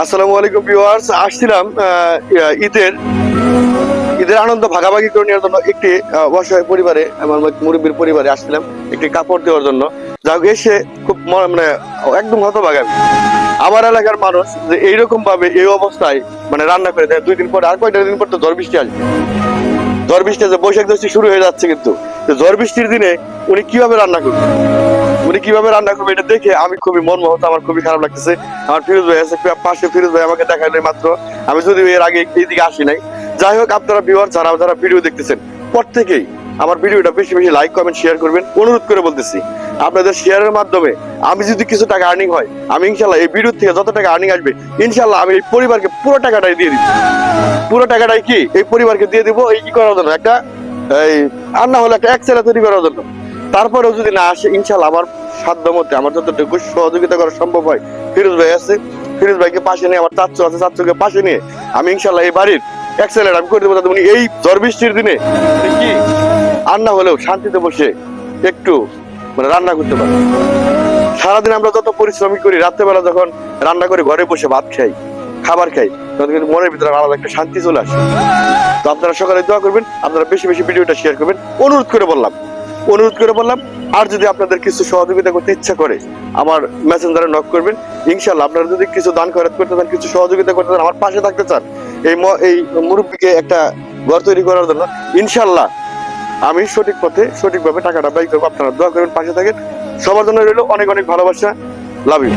আসসালামু আলাইকুম ভিউয়ার্স, আসছিলাম ঈদের আনন্দ ভাগাভাগি করে নেওয়ার জন্য একটি অসহায় পরিবারে, আমার মুরব্বীর পরিবারে আসছিলাম একটি কাপড় দেওয়ার জন্য। যাক, এসে খুব মানে একদম হতভাগা। আমার এলাকার মানুষ যে এইরকম ভাবে এই অবস্থায় মানে রান্না করে দেয়, 2 দিন পর আর কয়টা দিন পর তো ঝড় বৃষ্টি আসবে। ঝড় বৃষ্টি আছে, বৈশাখ জ্যৈষ্ঠ শুরু হয়ে যাচ্ছে, কিন্তু ঝড় বৃষ্টির দিনে উনি কিভাবে রান্না করবে, এটা দেখে আমি খুবই মর্মাহত, আমার খুবই খারাপ লাগতেছে। আমার ফিরোজ ভাই আছে পাশে, ফিরোজ ভাই আমাকে দেখালেন মাত্র, আমি যদি এর আগে এইদিকে আসি নাই। যাই হোক, আপনারা ভিউয়ার যারা ভিডিও দেখতেছেন প্রত্যেকেই আমার ভিডিওটা বেশি বেশি লাইক কমেন্ট শেয়ার করবেন, অনুরোধ করে বলতেছি। আপনাদের শেয়ারের মাধ্যমে আমি যদি কিছু টাকা আর্নিং হয়, আমি ইনশাল্লাহ এই ভিডিও থেকে যত টাকা আর্নিং আসবে ইনশাল্লাহ আমি এই পরিবারকে পুরো টাকাটাই দিয়ে দিব। পুরো টাকাটাই কি এই পরিবারকে দিয়ে দিব, এই কি করার জন্য, একটা এই আর না হলে একটা এক্সেল তৈরি করার জন্য। তারপরেও যদি না আসে, ইনশাল্লাহ আমার সাধ্য মধ্যে আমার যতটুকু সহযোগিতা করা সম্ভব হয়, ফিরোজ ভাই আছে, ফিরোজ ভাইকে পাশে নিয়ে, আমার চাচ্চু আছে, চাচ্চুকে পাশে নিয়ে আমি ইনশাল্লাহ এই বাড়ির এক্সেলেন্ট আমি করে দেবো, যাতে উনি এই ঝড় বৃষ্টির দিনে কি আর না হলেও শান্তিতে বসে একটু মানে রান্না করতে পারে। সারাদিন আমরা যত পরিশ্রমী করি, রাত্রেবেলা যখন রান্না করে ঘরে বসে ভাত খাই, খাবার খাই, তখন কিন্তু মনের ভিতরে আলাদা একটা শান্তি চলে আসে। তো আপনারা সকালে দোয়া করবেন, আপনারা বেশি বেশি ভিডিওটা শেয়ার করবেন, অনুরোধ করে বললাম। আর যদি আপনাদের কিছু সহযোগিতা করতে ইচ্ছা করে আমার মেসেঞ্জারে নক করবেন। ইনশাল্লাহ আপনারা যদি কিছু দান খয়রাত করতে চান, কিছু সহযোগিতা করতে চান, আমার পাশে থাকতে চান, এই মুরব্বীকে একটা ঘর তৈরি করার জন্য, ইনশাল্লাহ আমি সঠিক পথে সঠিকভাবে টাকাটা ব্যয় করবো। আপনারা দোয়া করবেন, পাশে থাকেন। সবার জন্য রইল অনেক অনেক ভালোবাসা। Love you.